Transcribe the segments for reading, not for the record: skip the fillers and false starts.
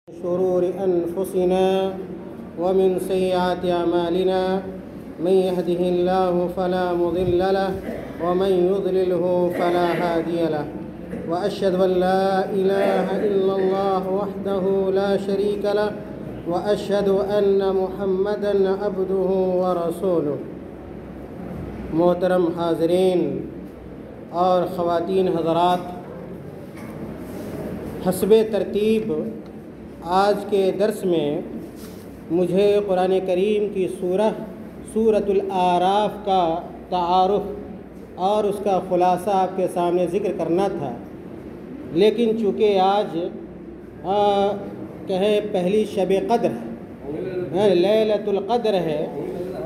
شرور أنفسنا ومن سيئات أعمالنا من يهده الله فلا مضل له ومن يضلله فلا هادي له وأشهد أن لا إله إلا الله وحده لا شريك له وأشهد أن محمدًا عبده ورسوله۔ محترم حاضرین اور خواتین حضرات، حسب ترتیب آج کے درس میں مجھے قرآن کریم کی سورۃ الاعراف کا تعارف اور اس کا خلاصہ آپ کے سامنے ذکر کرنا تھا، لیکن چونکہ آج کہیں پہلی شب قدر ہے، لیلۃ القدر ہے،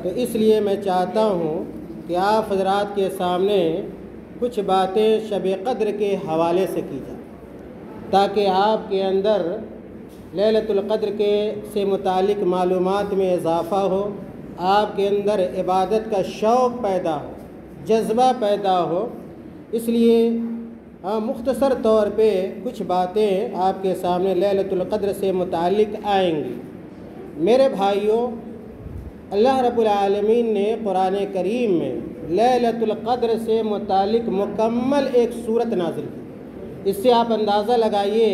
تو اس لیے میں چاہتا ہوں کہ آپ حضرات کے سامنے کچھ باتیں شب قدر کے حوالے سے کی جائیں، تاکہ آپ کے اندر لیلۃ القدر سے متعلق معلومات میں اضافہ ہو، آپ کے اندر عبادت کا شوق پیدا ہو، جذبہ پیدا ہو۔ اس لیے مختصر طور پہ کچھ باتیں آپ کے سامنے لیلۃ القدر سے متعلق آئیں گی۔ میرے بھائیوں، اللہ رب العالمین نے قرآن کریم میں لیلۃ القدر سے متعلق مکمل ایک سورت نازل کی۔ اس سے آپ اندازہ لگائیے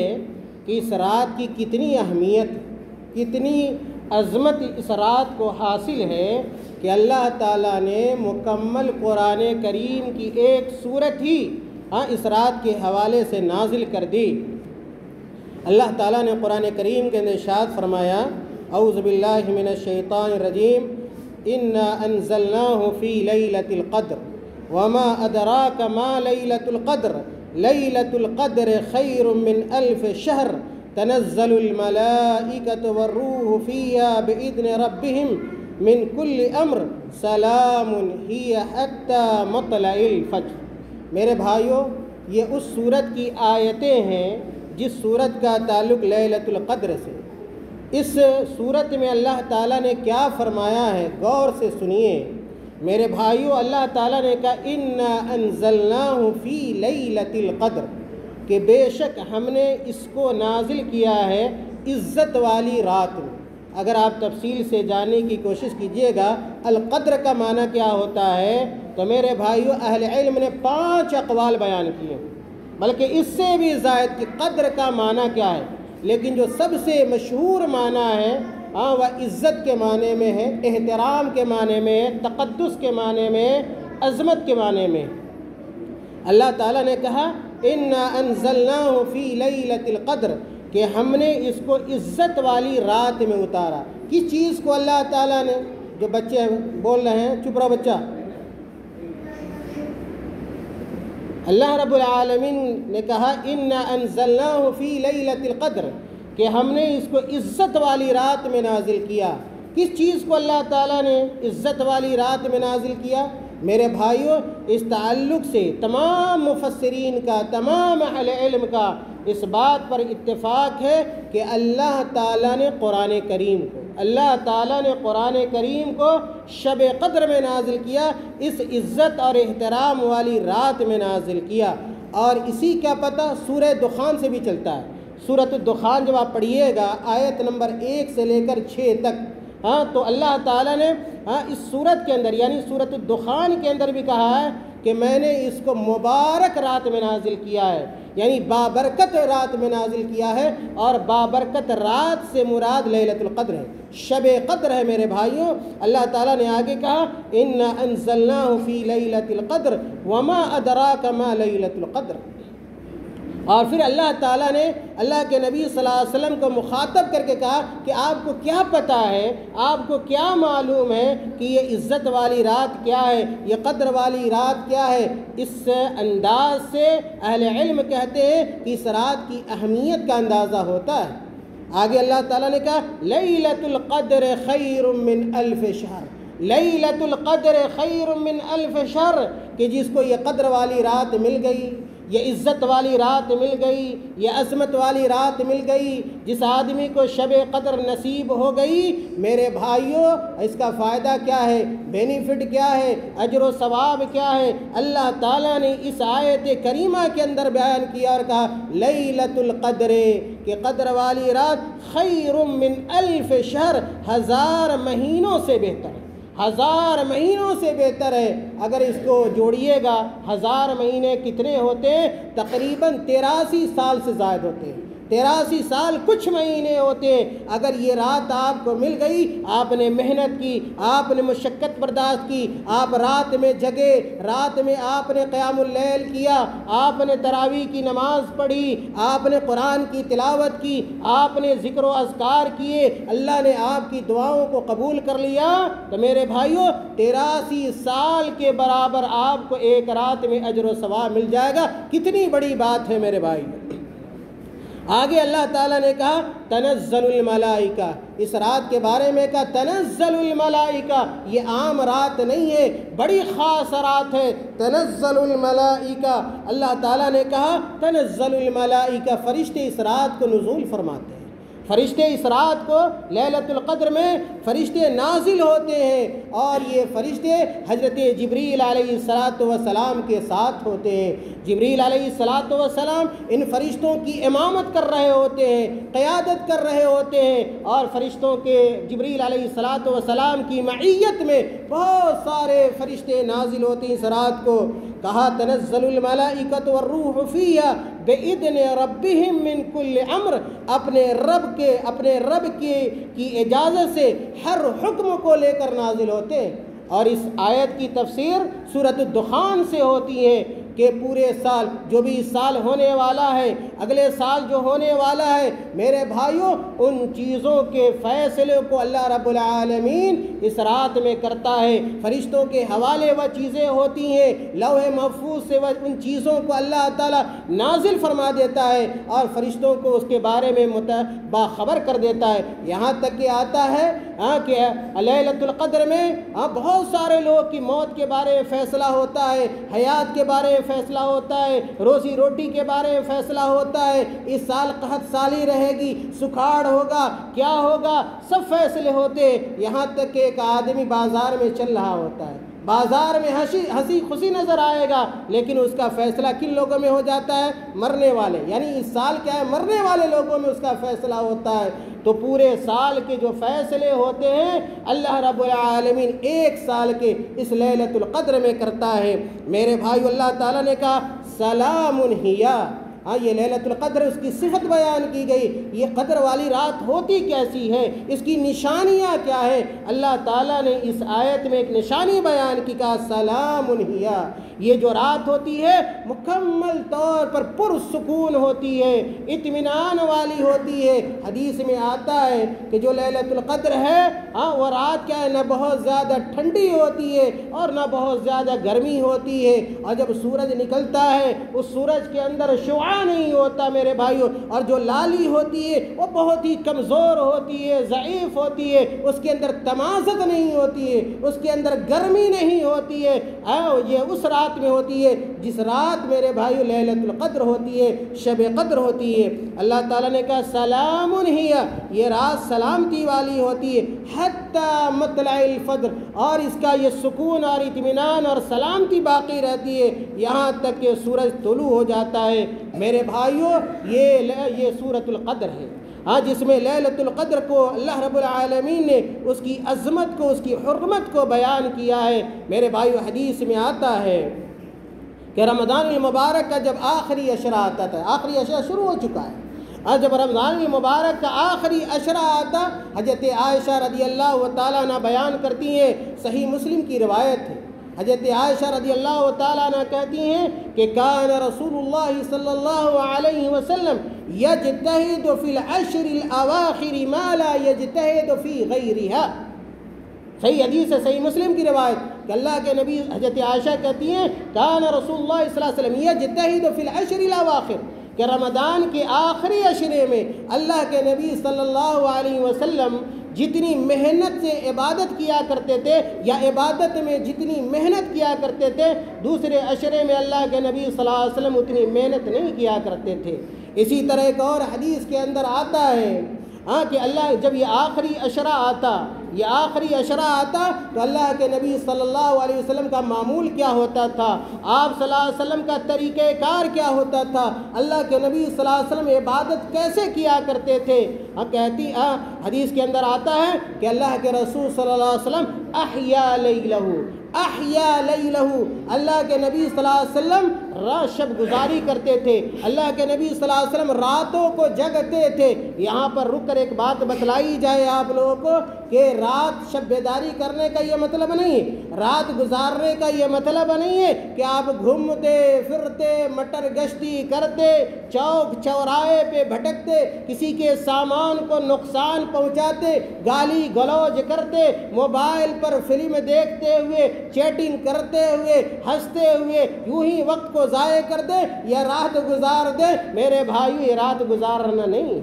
کہ اس رات کی کتنی اہمیت، کتنی عظمت اس رات کو حاصل ہے کہ اللہ تعالیٰ نے مکمل قرآن کریم کی ایک سورت ہی اس رات کے حوالے سے نازل کر دی۔ اللہ تعالیٰ نے قرآن کریم کے اندر ارشاد فرمایا، اعوذ باللہ من الشیطان الرجیم، انا انزلناہ فی لیلۃ القدر وما ادراک ما لیلۃ القدر لیلۃ القدر خیر من الف شہر تنزل الملائکۃ والروح فیہا بإذن ربہم من کل امر سلام ہی حتی مطلع الفجر۔ میرے بھائیوں، یہ اس سورت کی آیتیں ہیں جس سورت کا تعلق لیلۃ القدر سے۔ اس سورت میں اللہ تعالیٰ نے کیا فرمایا ہے، غور سے سنیے میرے بھائیوں۔ اللہ تعالیٰ نے کہا انا انزلناہ فی لیلۃ القدر، کہ بے شک ہم نے اس کو نازل کیا ہے عزت والی رات میں۔ اگر آپ تفصیل سے جاننے کی کوشش کیجئے گا القدر کا معنی کیا ہوتا ہے، تو میرے بھائیوں اہل علم نے 5 اقوال بیان کیے، بلکہ اس سے بھی زائد کہ قدر کا معنی کیا ہے، لیکن جو سب سے مشہور معنی ہے وہ عزت کے معنی میں ہے، احترام کے معنی میں ہے، تقدس کے معنی میں، عظمت کے معنی میں۔ اللہ تعالیٰ نے کہا انا انزلناہ فی لیلۃ القدر، کہ ہم نے اس کو عزت والی رات میں اتارا۔ کس چیز کو اللہ تعالیٰ نے، جو بچے بول رہے ہیں چپ رہو بچہ، اللہ رب العالمین نے کہا انا انزلناہ فی لیلۃ القدر، کہ ہم نے اس کو عزت والی رات میں نازل کیا۔ کس چیز کو اللہ تعالیٰ نے عزت والی رات میں نازل کیا؟ میرے بھائیوں، اس تعلق سے تمام مفسرین کا، تمام اہل علم کا اس بات پر اتفاق ہے کہ اللہ تعالیٰ نے قرآن کریم کو شب قدر میں نازل کیا، اس عزت اور احترام والی رات میں نازل کیا۔ اور اسی کا پتہ سورہ دخان سے بھی چلتا ہے۔ سورۃ الدخان جب آپ پڑھیے گا آیت نمبر 1 سے لے کر 6 تک، تو اللہ تعالیٰ نے اس سورت کے اندر یعنی سورۃ الدخان کے اندر بھی کہا ہے کہ میں نے اس کو مبارک رات میں نازل کیا ہے، یعنی بابرکت رات میں نازل کیا ہے، اور بابرکت رات سے مراد لیلۃ القدر ہے، شب قدر ہے۔ میرے بھائیوں، اللہ تعالیٰ نے آگے کہا انا انزلناہ فی لیلۃ القدر وما ادراک ما لیلۃ القدر، اور پھر اللہ تعالیٰ نے اللہ کے نبی صلی اللہ علیہ وسلم کو مخاطب کر کے کہا کہ آپ کو کیا پتہ ہے، آپ کو کیا معلوم ہے کہ یہ عزت والی رات کیا ہے، یہ قدر والی رات کیا ہے۔ اس انداز سے اہل علم کہتے ہیں کہ اس رات کی اہمیت کا اندازہ ہوتا ہے۔ آگے اللہ تعالیٰ نے کہا لیلۃ القدر خیر من الف شہر، لیلۃ القدر خیر من الف شہر، کہ جس کو یہ قدر والی رات مل گئی، یہ عزت والی رات مل گئی، یہ عظمت والی رات مل گئی، جس آدمی کو شب قدر نصیب ہو گئی، میرے بھائیوں اس کا فائدہ کیا ہے، بینیفٹ کیا ہے، اجر و ثواب کیا ہے؟ اللہ تعالیٰ نے اس آیت کریمہ کے اندر بیان کیا اور کہا لیلۃ القدر، کہ قدر والی رات خیر من الف شہر، 1000 مہینوں سے بہتر ہے، 1000 مہینوں سے بہتر ہے۔ اگر اس کو جوڑیے گا 1000 مہینے کتنے ہوتے ہیں؟ تقریباً 83 سال سے زائد ہوتے ہیں، 83 سال کچھ مہینے ہوتے ہیں۔ اگر یہ رات آپ کو مل گئی، آپ نے محنت کی، آپ نے مشقت برداشت کی، آپ رات میں جگے، رات میں آپ نے قیام اللیل کیا، آپ نے تراویح کی نماز پڑھی، آپ نے قرآن کی تلاوت کی، آپ نے ذکر و اذکار کیے، اللہ نے آپ کی دعاؤں کو قبول کر لیا، تو میرے بھائیوں 83 سال کے برابر آپ کو ایک رات میں اجر و ثواب مل جائے گا۔ کتنی بڑی بات ہے میرے بھائی۔ آگے اللہ تعالیٰ نے کہا تنزل الملائکہ، اس رات کے بارے میں کہا تنزل الملائکہ، یہ عام رات نہیں ہے، بڑی خاص رات ہے۔ تنزل الملائکہ، اللہ تعالیٰ نے کہا تنزل الملائکہ، فرشتے اس رات کو نزول فرماتے ہیں، فرشتے اس رات کو لیلۃ القدر میں فرشتے نازل ہوتے ہیں، اور یہ فرشتے حضرت جبریل علیہ السلام کے ساتھ ہوتے ہیں۔ جبریل علیہ السلام ان فرشتوں کی امامت کر رہے ہوتے ہیں، قیادت کر رہے ہوتے ہیں، اور فرشتوں کے جبریل علیہ السلام کی معیت میں بہت سارے فرشتے نازل ہوتے ہیں اس رات کو۔ کہا تنزل الملائکۃ والروح فیہا بإذن ربہم من کل امر، اپنے رب کی اجازت سے ہر حکم کو لے کر نازل ہوتے ہیں۔ اور اس آیت کی تفسیر سورۃ الدخان سے ہوتی ہے کہ پورے سال، جو بھی اس سال ہونے والا ہے، اگلے سال جو ہونے والا ہے، میرے بھائیوں ان چیزوں کے فیصلے کو اللہ رب العالمین اس رات میں کرتا ہے۔ فرشتوں کے حوالے وہ چیزیں ہوتی ہیں، لوح محفوظ سے وہ ان چیزوں کو اللہ تعالیٰ نازل فرما دیتا ہے، اور فرشتوں کو اس کے بارے میں باخبر کر دیتا ہے۔ یہاں تک کہ آتا ہے کہ لیلۃ القدر میں بہت سارے لوگ کی موت کے بارے میں فیصلہ ہوتا ہے، حیات کے بارے میں فیصلہ ہوتا ہے، روزی روٹی کے بارے میں فیصلہ ہوتا ہے، اس سال قحط سالی رہے گی، سکھاڑ ہوگا، کیا ہوگا، سب فیصلے ہوتے ہیں۔ یہاں تک کہ ایک آدمی بازار میں چل رہا ہوتا ہے، بازار میں ہنسی خوشی نظر آئے گا، لیکن اس کا فیصلہ کن لوگوں میں ہو جاتا ہے؟ مرنے والے، یعنی اس سال کیا ہے، مرنے والے لوگوں میں اس کا فیصلہ ہوتا ہے۔ تو پورے سال کے جو فیصلے ہوتے ہیں اللہ رب العالمین ایک سال کے اس لیلۃ القدر میں کرتا ہے۔ میرے بھائیو اللہ تعالیٰ نے کہا سلام ہی، یہ لیلۃ القدر اس کی صفت بیان کی گئی، یہ قدر والی رات ہوتی کیسی ہے، اس کی نشانیاں کیا ہے؟ اللہ تعالیٰ نے اس آیت میں ایک نشانی بیان کی، کہا سلام ہی، یہ جو رات ہوتی ہے مکمل طور پر پرسکون ہوتی ہے، اطمینان والی ہوتی ہے۔ حدیث میں آتا ہے کہ جو لیلۃ القدر ہے وہ رات کیا ہے، نہ بہت زیادہ ٹھنڈی ہوتی ہے اور نہ بہت زیادہ گرمی ہوتی ہے، اور جب سورج نکلتا ہے اس سورج کے اندر شعاع نہیں ہوتا میرے بھائیوں، اور جو لالی ہوتی ہے وہ بہت ہی کمزور ہوتی ہے، ضعیف ہوتی ہے، اس کے اندر تمازت نہیں ہوتی ہے، اس کے اندر گرمی نہیں ہوتی ہے۔ یہ اس رات میں ہوتی ہے جس رات میرے بھائیو لیلۃ القدر ہوتی ہے، شب قدر ہوتی ہے۔ اللہ تعالیٰ نے کہا سلام ہی، یہ رات سلامتی والی ہوتی ہے، حتی مطلع الفجر، اور اس کا یہ سکون اور اطمینان اور سلامتی باقی رہتی ہے یہاں تک کہ سورج طلوع ہو جاتا ہے۔ میرے بھائیو یہ سورۃ القدر ہے، جس میں لیلۃ القدر کو اللہ رب العالمین نے اس کی عظمت کو، اس کی حرمت کو بیان کیا ہے۔ میرے بھائیو حدیث میں آتا ہے کہ رمضان المبارک کا جب آخری عشرہ آتا تھا، آخری عشرہ شروع ہو چکا ہے، اور جب رمضان المبارک کا آخری عشرہ آتا، حضرت عائشہ رضی اللہ تعالیٰ عنہ بیان کرتی ہیں، صحیح مسلم کی روایت ہے، حضرت عائشہ رضی اللہ تعالیٰ عنہ کہتی ہیں کہ کان رسول اللہ صلی اللہ علیہ وسلم یجتہد فی العشر الاواخر ما لا یجتہد فی غیرہا۔ صحیح حدیث ہے، صحیح مسلم کی روایت کہ اللہ کے نبی حضرت عائشہ کہتی ہیں کان رسول اللہ صلی اللہ علیہ وسلم یجتہد فی العشر الاواخر، کہ رمضان کے آخری عشرے میں اللہ کے نبی صلی اللہ علیہ وسلم جتنی محنت سے عبادت کیا کرتے تھے یا عبادت میں جتنی محنت کیا کرتے تھے دوسرے عشرے میں اللہ کے نبی صلی اللہ علیہ وسلم اتنی محنت نہیں کیا کرتے تھے۔ اسی طرح ایک اور حدیث کے اندر آتا ہے کہ اللہ جب یہ آخری عشرہ آتا تو اللہ کے نبی صلی اللہ علیہ وسلم کا معمول کیا ہوتا تھا، آپ صلی اللہ علیہ وسلم کا طریقہ کار کیا ہوتا تھا، اللہ کے نبی صلی اللہ علیہ وسلم عبادت کیسے کیا کرتے تھے۔ حدیث کے اندر آتا ہے کہ اللہ کے رسول صلی اللہ علیہ وسلم احیا لیلہ، اللہ کے نبی صلی اللہ علیہ وسلم شب گزاری کرتے تھے، اللہ کے نبی صلی اللہ علیہ وسلم راتوں کو جگتے تھے۔ یہاں پر رک کر ایک بات بتلائی جائے آپ لوگوں کو کہ رات شب بیداری کرنے کا یہ مطلب نہیں ہے، رات گزارنے کا یہ مطلب نہیں ہے کہ آپ گھومتے پھرتے مٹر گشتی کرتے چوک چوراہے پہ بھٹکتے کسی کے سامان کو نقصان پہنچاتے گالی گلوج کرتے موبائل پر فلم دیکھتے ہوئے چیٹنگ کرتے ہوئے ہنستے ہوئے یوں ہی وقت کو ضائع کر دے یا رات گزار دے۔ میرے بھائیو یہ رات گزارنا نہیں،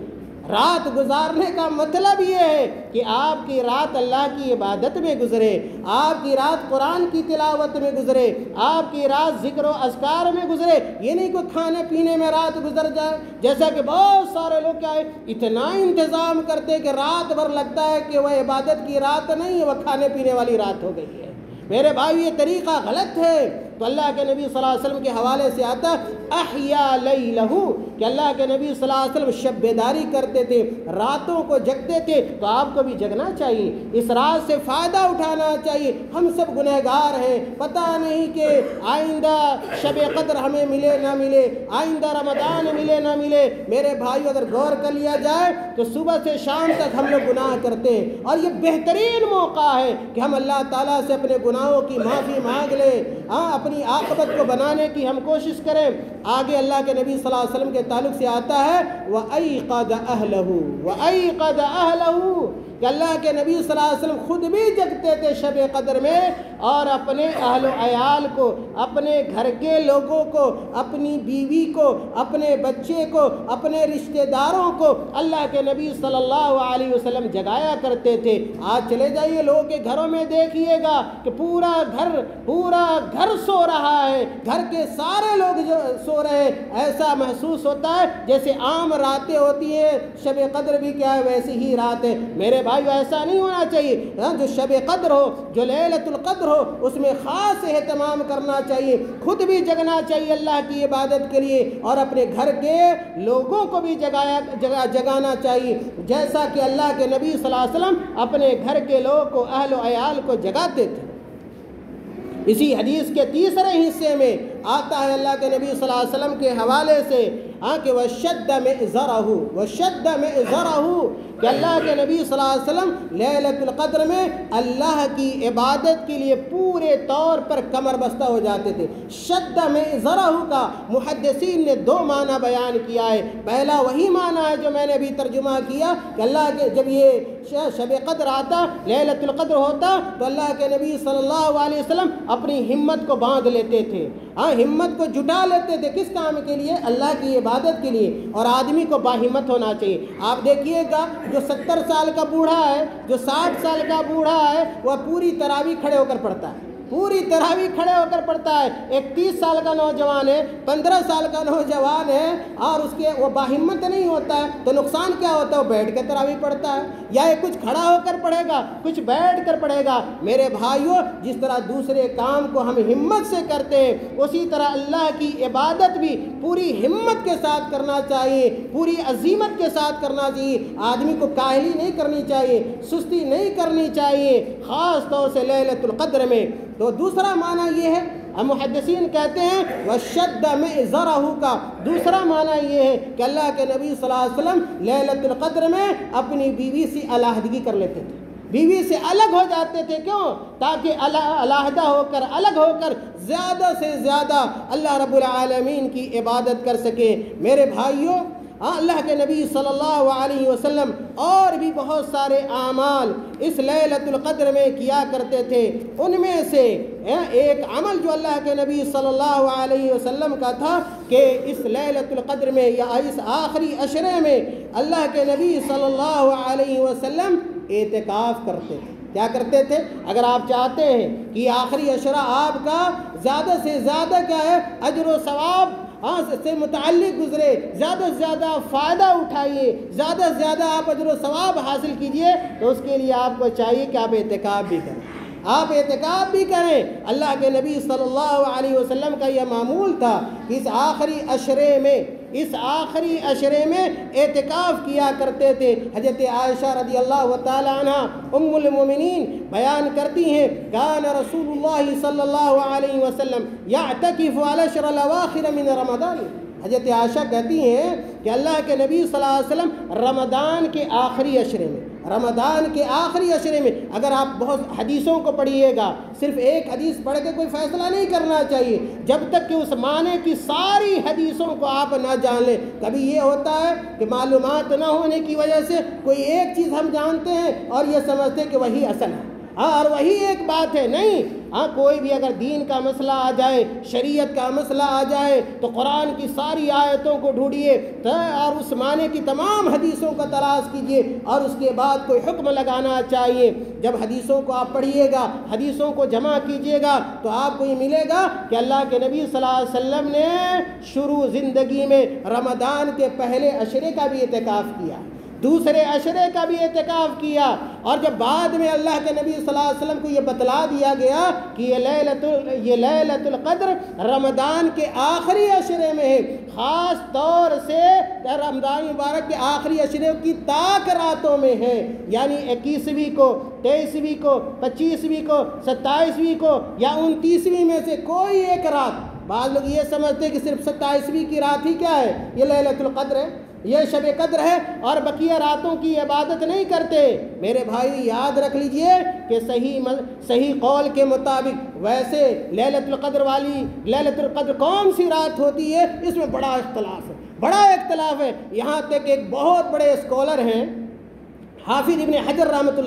رات گزارنے کا مطلب یہ ہے کہ آپ کی رات اللہ کی عبادت میں گزرے، آپ کی رات قرآن کی تلاوت میں گزرے، آپ کی رات ذکر و اذکار میں گزرے۔ یہ نہیں کوئی کھانے پینے میں رات گزر جائے، جیسا کہ بہت سارے لوگ کیا ہے اتنا انتظام کرتے کہ رات بھر لگتا ہے کہ وہ عبادت کی رات نہیں ہے، وہ کھانے پینے والی رات ہو گئی ہے۔ میرے بھائی یہ طریقہ غلط ہے۔ تو اللہ کے نبی صلی اللہ علیہ وسلم کے حوالے سے آتا احیا لیلہ کہ اللہ کے نبی صلی اللہ علیہ وسلم شب بیداری کرتے تھے، راتوں کو جگتے تھے، تو آپ کو بھی جگنا چاہیے، اس رات سے فائدہ اٹھانا چاہیے۔ ہم سب گنہگار ہیں، پتہ نہیں کہ آئندہ شب قدر ہمیں ملے نہ ملے، آئندہ رمضان ملے نہ ملے۔ میرے بھائیو اگر غور کر لیا جائے تو صبح سے شام تک ہم لوگ گناہ کرتے ہیں، اور یہ بہترین موقع ہے کہ ہم اللہ تعالیٰ سے اپنے گناہوں کی معافی مانگ لیں، اپنی عاقبت کو بنانے کی ہم کوشش کریں۔ آگے اللہ کے نبی صلی اللہ علیہ وسلم کے تعلق سے آتا ہے وَأَيْقَدَ أَهْلَهُ کہ اللہ کے نبی صلی اللہ علیہ وسلم خود بھی جگتے تھے شب قدر میں، اور اپنے اہل و عیال کو، اپنے گھر کے لوگوں کو، اپنی بیوی کو، اپنے بچے کو، اپنے رشتہ داروں کو اللہ کے نبی صلی اللہ علیہ وسلم جگایا کرتے تھے۔ آج چلے جائیے لوگوں کے گھروں میں دیکھیے گا کہ پورا گھر سو رہا ہے، گھر کے سارے لوگ جو سو رہے ہیں، ایسا محسوس ہوتا ہے جیسے عام راتیں ہوتی ہیں، شب قدر بھی کیا ہے ویسی ہی رات ہے۔ میرے بھائیو ایسا نہیں ہونا چاہیے، جو شب قدر ہو، جو لیلۃ القدر ہو، اس میں خاص اہتمام کرنا چاہیے، خود بھی جگنا چاہیے اللہ کی عبادت کے لیے، اور اپنے گھر کے لوگوں کو بھی جگانا چاہیے، جیسا کہ اللہ کے نبی صلی اللہ علیہ وسلم اپنے گھر کے لوگوں کو، اہل و عیال کو جگاتے تھے۔ اسی حدیث کے تیسرے حصے میں آتا ہے اللہ کے نبی صلی اللہ علیہ وسلم کے حوالے سے کہ وَشَدَّ مِئْزَرَهُ کہ اللہ کے نبی صلی اللہ علیہ وسلم لیلۃ القدر میں اللہ کی عبادت کے لیے پورے طور پر کمر بستہ ہو جاتے تھے۔ شد مئزرہ کا محدثین نے دو معنی بیان کیا ہے۔ پہلا وہی معنی ہے جو میں نے ابھی ترجمہ کیا کہ اللہ کے جب یہ شب قدر آتا، لیلۃ القدر ہوتا، تو اللہ کے نبی صلی اللہ علیہ وسلم اپنی ہمت کو باندھ لیتے تھے، ہمت کو جٹا لیتے تھے۔ کس کام کے لیے؟ اللہ کی عبادت کے لیے۔ اور آدمی کو باہمت ہونا چاہیے۔ آپ دیکھیے گا جو 70 سال کا بوڑھا ہے، جو 60 سال کا بوڑھا ہے، وہ پوری تراویح کھڑے ہو کر پڑھتا ہے، پوری تراویح کھڑے ہو کر پڑھتا ہے۔ ایک 30 سال کا نوجوان ہے، 15 سال کا نوجوان ہے، اور اس کے وہ باہمت نہیں ہوتا ہے، تو نقصان کیا ہوتا ہے؟ وہ بیٹھ کے تراویح پڑھتا ہے، یا یہ کچھ کھڑا ہو کر پڑھے گا، کچھ بیٹھ کر پڑھے گا۔ میرے بھائیوں، جس طرح دوسرے کام کو ہم ہمت سے کرتے ہیں، اسی طرح اللہ کی عبادت بھی پوری ہمت کے ساتھ کرنا چاہیے، پوری عزیمت کے ساتھ کرنا چاہیے۔ آدمی کو کاہلی نہیں کرنی چاہیے، سستی نہیں کرنی چاہیے، خاص طور سے لیلۃ القدر میں۔ تو دوسرا معنی یہ ہے، محدثین کہتے ہیں وَشَدَّ مِئْزَرَهُ کا دوسرا معنی یہ ہے کہ اللہ کے نبی صلی اللہ علیہ وسلم لیلۃ القدر میں اپنی بیوی سے علیحدگی کر لیتے تھے، بیوی سے الگ ہو جاتے تھے۔ کیوں؟ تاکہ علیحدہ ہو کر، الگ ہو کر زیادہ سے زیادہ اللہ رب العالمین کی عبادت کر سکیں۔ میرے بھائیوں، اللہ کے نبی صلی اللہ علیہ وسلم اور بھی بہت سارے اعمال اس لیلۃ القدر میں کیا کرتے تھے۔ ان میں سے ایک عمل جو اللہ کے نبی صلی اللہ علیہ وسلم کا تھا کہ اس لیلۃ القدر میں یا اس آخری عشرے میں اللہ کے نبی صلی اللہ علیہ وسلم اعتکاف کرتے تھے۔ کیا کرتے تھے؟ اگر آپ چاہتے ہیں کہ آخری عشرہ آپ کا زیادہ سے زیادہ کیا ہے اجر و ثواب سے متعلق گزرے، زیادہ سے زیادہ فائدہ اٹھائیے، زیادہ سے زیادہ آپ اجر و ثواب حاصل کیجئے، تو اس کے لیے آپ کو چاہیے کہ آپ اعتکاف بھی کریں، آپ اعتکاف بھی کریں۔ اللہ کے نبی صلی اللہ علیہ وسلم کا یہ معمول تھا کہ اس آخری عشرے میں اعتکاف کیا کرتے تھے۔ حضرت عائشہ رضی اللہ تعالی عنہ ام المومنین بیان کرتی ہیں کان رسول اللہ صلی اللہ علیہ وسلم یعتکف علی العشر الاواخر من رمضان۔ حضرت عائشہ کہتی ہیں کہ اللہ کے نبی صلی اللہ علیہ وسلم رمضان کے آخری عشرے میں اگر آپ بہت حدیثوں کو پڑھیے گا، صرف ایک حدیث پڑھ کے کوئی فیصلہ نہیں کرنا چاہیے جب تک کہ اس معنی کی ساری حدیثوں کو آپ نہ جان لیں۔ کبھی یہ ہوتا ہے کہ معلومات نہ ہونے کی وجہ سے کوئی ایک چیز ہم جانتے ہیں اور یہ سمجھتے ہیں کہ وہی اصل ہے، اور وہی ایک بات ہے۔ نہیں، کوئی بھی اگر دین کا مسئلہ آ جائے، شریعت کا مسئلہ آ جائے تو قرآن کی ساری آیتوں کو ڈھونڈیے اور اس معنی کی تمام حدیثوں کا تلاش کیجیے اور اس کے بعد کوئی حکم لگانا چاہیے۔ جب حدیثوں کو آپ پڑھیے گا، حدیثوں کو جمع کیجیے گا تو آپ کو یہ ملے گا کہ اللہ کے نبی صلی اللہ علیہ وسلم نے شروع زندگی میں رمضان کے پہلے عشرے کا بھی اعتکاف کیا، دوسرے عشرے کا بھی اعتکاف کیا، اور جب بعد میں اللہ کے نبی صلی اللہ علیہ وسلم کو یہ بتلا دیا گیا کہ یہ لیلۃ القدر رمضان کے آخری عشرے میں ہے، خاص طور سے رمضان مبارک کے آخری عشرے کی تاک راتوں میں ہے، یعنی 21ویں کو، 23ویں کو، 25ویں کو، 27ویں کو یا 29ویں میں سے کوئی ایک رات۔ بعض لوگ یہ سمجھتے کہ صرف 27ویں کی رات ہی کیا ہے، یہ لیلۃ القدر ہے، یہ شب قدر ہے اور بقیہ راتوں کی عبادت نہیں کرتے۔ میرے بھائی یاد رکھ لیجئے کہ صحیح قول کے مطابق ویسے لیلۃ القدر کون سی رات ہوتی ہے، اس میں بڑا اختلاف ہے۔ یہاں تک ایک بہت بڑے اسکالر ہیں حافظ ابن حجر رحمۃ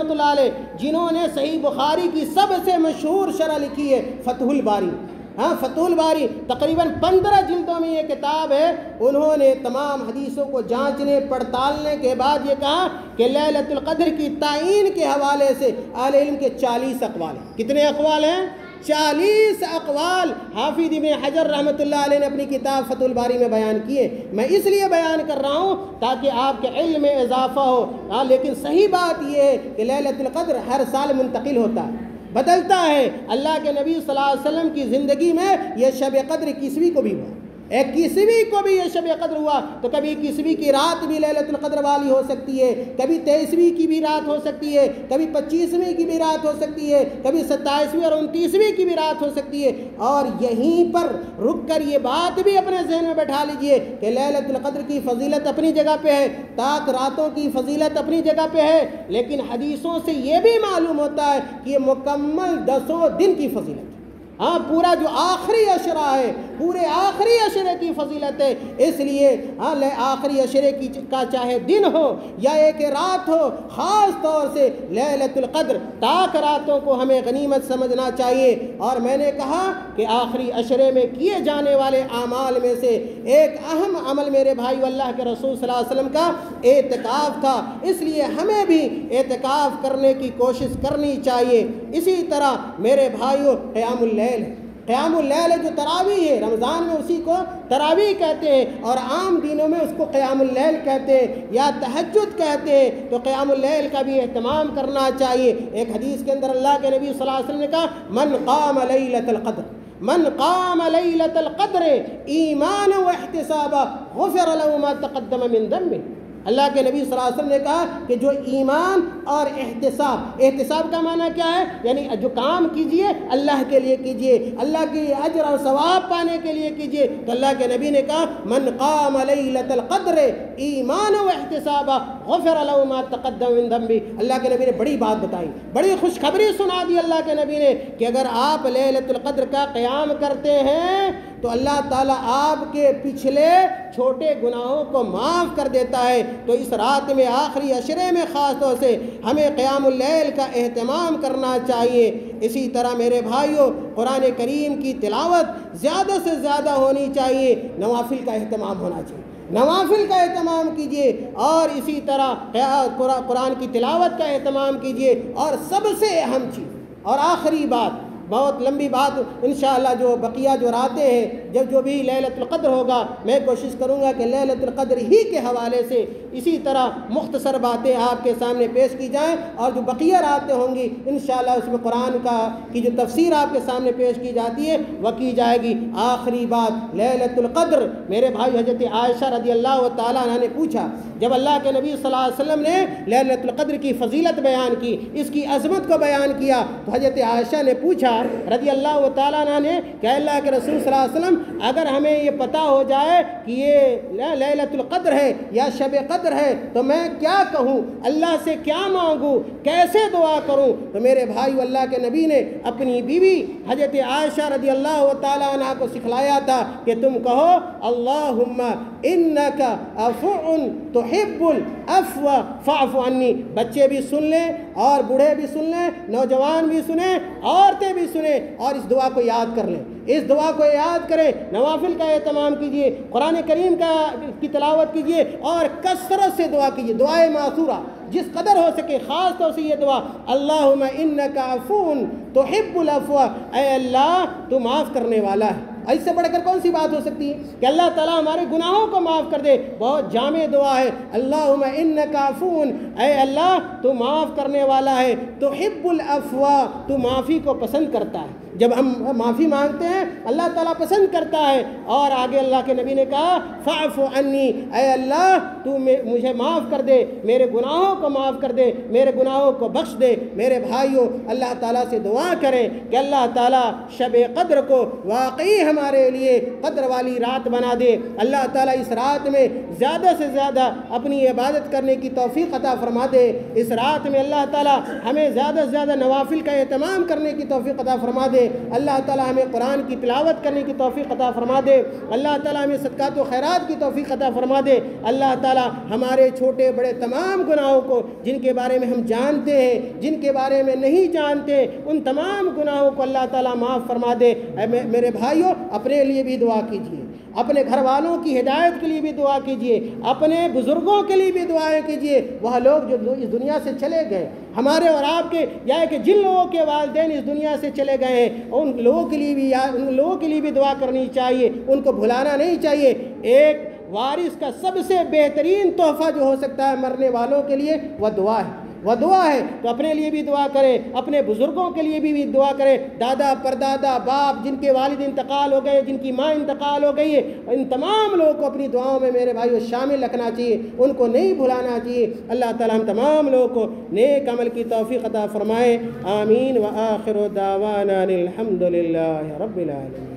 اللہ علیہ جنہوں نے صحیح بخاری کی سب سے مشہور شرح لکھی ہے فتح الباری، تقریباً 15 جلدوں میں یہ کتاب ہے۔ انہوں نے تمام حدیثوں کو جانچنے پڑتالنے کے بعد یہ کہا کہ لیلۃ القدر کی تعین کے حوالے سے اہل علم کے 40 اقوال ہیں۔ کتنے اقوال ہیں؟ 40 اقوال حافظ ابن حجر رحمۃ اللہ علیہ نے اپنی کتاب فتح الباری میں بیان کیے۔ میں اس لیے بیان کر رہا ہوں تاکہ آپ کے علم میں اضافہ ہو، لیکن صحیح بات یہ ہے کہ لیلۃ القدر ہر سال منتقل ہوتا ہے، بدلتا ہے۔ اللہ کے نبی صلی اللہ علیہ وسلم کی زندگی میں یہ شب قدر 21ویں کو بھی ہوا، 21ویں کو بھی یہ شب قدر ہوا، تو کبھی 21ویں کی رات بھی لیلۃ القدر والی ہو سکتی ہے، کبھی 23ویں کی بھی رات ہو سکتی ہے، کبھی 25ویں کی بھی رات ہو سکتی ہے، کبھی 27ویں اور 29ویں کی بھی رات ہو سکتی ہے۔ اور یہیں پر رک کر یہ بات بھی اپنے ذہن میں بیٹھا لیجئے کہ لیلۃ القدر کی فضیلت اپنی جگہ پہ ہے، تاک راتوں کی فضیلت اپنی جگہ پہ ہے، لیکن حدیثوں سے یہ بھی معلوم ہوتا ہے کہ یہ مکمل 10 دن کی فضیلت ہے۔ پورا جو آخری عشرہ ہے، پورے آخری عشرے کی فضیلت ہے۔ اس لیے آخری عشرے کا چاہے دن ہو یا ایک رات ہو، خاص طور سے لیلۃ القدر تاک راتوں کو ہمیں غنیمت سمجھنا چاہیے۔ اور میں نے کہا کہ آخری عشرے میں کیے جانے والے اعمال میں سے ایک اہم عمل میرے بھائی اللہ کے رسول صلی اللہ علیہ وسلم کا اعتکاف تھا، اس لیے ہمیں بھی اعتکاف کرنے کی کوشش کرنی چاہیے۔ اسی طرح میرے بھائیوں قیام اللیل جو تراویح ہے، رمضان میں اسی کو تراویح کہتے ہیں اور عام دنوں میں اس کو قیام اللیل کہتے ہیں یا تہجد کہتے ہیں، تو قیام اللیل کا بھی اہتمام کرنا چاہیے۔ ایک حدیث کے اندر اللہ کے نبی صلی اللہ علیہ وسلم نے کہا من قام لیلۃ القدر ایمانا واحتسابا غفر له ما تقدم من ذنبه۔ اللہ کے نبی صلی اللہ علیہ وسلم نے کہا کہ جو ایمان اور احتساب کا معنی کیا ہے؟ یعنی جو کام کیجئے اللہ کے لیے کیجئے، اللہ کے اجر اور ثواب پانے کے لیے کیجئے۔ تو اللہ کے نبی نے کہا من قام لیلۃ القدر ایمانا واحتسابا غفر له ما تقدم من ذنبه۔ اللہ کے نبی نے بڑی بات بتائی، بڑی خوشخبری سنا دی اللہ کے نبی نے کہ اگر آپ لیلۃ القدر کا قیام کرتے ہیں تو اللہ تعالیٰ آپ کے پچھلے چھوٹے گناہوں کو معاف کر دیتا ہے۔ تو اس رات میں آخری عشرے میں خاص طور سے ہمیں قیام اللیل کا اہتمام کرنا چاہیے۔ اسی طرح میرے بھائیوں، قرآن کریم کی تلاوت زیادہ سے زیادہ ہونی چاہیے، نوافل کا اہتمام ہونا چاہیے، نوافل کا اہتمام کیجئے، اور اسی طرح قرآن کی تلاوت کا اہتمام کیجئے۔ اور سب سے اہم چیز اور آخری بات، بہت لمبی بات انشاءاللہ، جو بقیہ جو راتیں ہیں، جب جو بھی لیلۃ القدر ہوگا، میں کوشش کروں گا کہ لیلۃ القدر ہی کے حوالے سے اسی طرح مختصر باتیں آپ کے سامنے پیش کی جائیں، اور جو بقیہ راتیں ہوں گی انشاءاللہ اس میں قرآن کی جو تفسیر آپ کے سامنے پیش کی جاتی ہے وہ کی جائے گی۔ آخری بات، لیلۃ القدر، میرے بھائی حضرت عائشہ رضی اللہ تعالیٰ عنہ نے پوچھا، جب اللہ کے نبی صلی اللہ علیہ وسلم نے لیلۃ القدر کی فضیلت بیان کی، اس کی عظمت کو بیان کیا، تو حضرت عائشہ نے پوچھا رضی اللہ تعالیٰ عنہ نے کہ اللہ کے رسول صلی اللہ علیہ وسلم، اگر ہمیں یہ پتہ ہو جائے کہ یہ لیلۃ القدر ہے یا شب قدر ہے تو میں کیا کہوں، اللہ سے کیا مانگوں، کیسے دعا کروں؟ تو میرے بھائی، اللہ کے نبی نے اپنی بیوی حضرت عائشہ رضی اللہ تعالیٰ عنہ کو سکھلایا تھا کہ تم کہو اللہم انک عفو تحب العفو فاعف عنی۔ بچے بھی سن لیں اور بوڑھے بھی سن لیں، نوجوان بھی سنیں، عورتیں بھی سنیں، اور اس دعا کو یاد کر لیں، اس دعا کو یاد کریں۔ نوافل کا اہتمام کیجئے، قرآن کریم کی تلاوت کیجئے، اور کثرت سے دعا کیجئے، دعائے ماثورہ جس قدر ہو سکے، خاص طور سے یہ دعا اللہم انک عفو تحب العفو، اے اللہ تو معاف کرنے والا ہے۔ اس سے بڑھ کر کون سی بات ہو سکتی ہے کہ اللہ تعالیٰ ہمارے گناہوں کو معاف کر دے؟ بہت جامع دعا ہے، اللہم انک عفو، اے اللہ تو معاف کرنے والا ہے، تحب العفو، تو معافی کو پسند کرتا ہے۔ جب ہم معافی مانگتے ہیں اللہ تعالیٰ پسند کرتا ہے۔ اور آگے اللہ کے نبی نے کہا فاعف عنی، اے اللہ تو مجھے معاف کر دے، میرے گناہوں کو معاف کر دے، میرے گناہوں کو بخش دے۔ میرے بھائیوں، اللہ تعالیٰ سے دعا کریں کہ اللہ تعالیٰ شب قدر کو واقعی ہمارے لیے قدر والی رات بنا دے۔ اللہ تعالیٰ اس رات میں زیادہ سے زیادہ اپنی عبادت کرنے کی توفیق عطا فرما دے۔ اس رات میں اللہ تعالیٰ ہمیں زیادہ سے زیادہ نوافل کا اہتمام کرنے کی توفیق عطا فرما دے۔ اللہ تعالیٰ ہمیں قرآن کی تلاوت کرنے کی توفیق عطا فرما دے۔ اللہ تعالیٰ ہمیں صدقات و خیرات کی توفیق عطا فرما دے۔ اللہ تعالیٰ ہمارے چھوٹے بڑے تمام گناہوں کو، جن کے بارے میں ہم جانتے ہیں، جن کے بارے میں نہیں جانتے، ان تمام گناہوں کو اللہ تعالیٰ معاف فرما دے۔ میرے بھائیوں، اپنے لیے بھی دعا کیجیے، اپنے گھر والوں کی ہدایت کے لیے بھی دعا کیجیے، اپنے بزرگوں کے لیے بھی دعائیں کیجیے، وہ لوگ جو اس دنیا سے چلے گئے، ہمارے اور آپ کے، یا کہ جن لوگوں کے والدین اس دنیا سے چلے گئے ہیں، ان لوگوں کے لیے بھی دعا کرنی چاہیے، ان کو بھلانا نہیں چاہیے۔ ایک وارث کا سب سے بہترین تحفہ جو ہو سکتا ہے مرنے والوں کے لیے وہ دعا ہے، وہ دعا ہے۔ تو اپنے لیے بھی دعا کریں، اپنے بزرگوں کے لیے بھی دعا کریں، دادا پردادا باپ جن کے والد انتقال ہو گئے، جن کی ماں انتقال ہو گئی ہے، ان تمام لوگوں کو اپنی دعاؤں میں میرے بھائیوں شامل رکھنا چاہیے، ان کو نہیں بھلانا چاہیے۔ اللہ تعالیٰ ہم تمام لوگوں کو نیک عمل کی توفیق عطا فرمائے۔ آمین۔ وآخر دعوانا الحمد للہ رب العالمین۔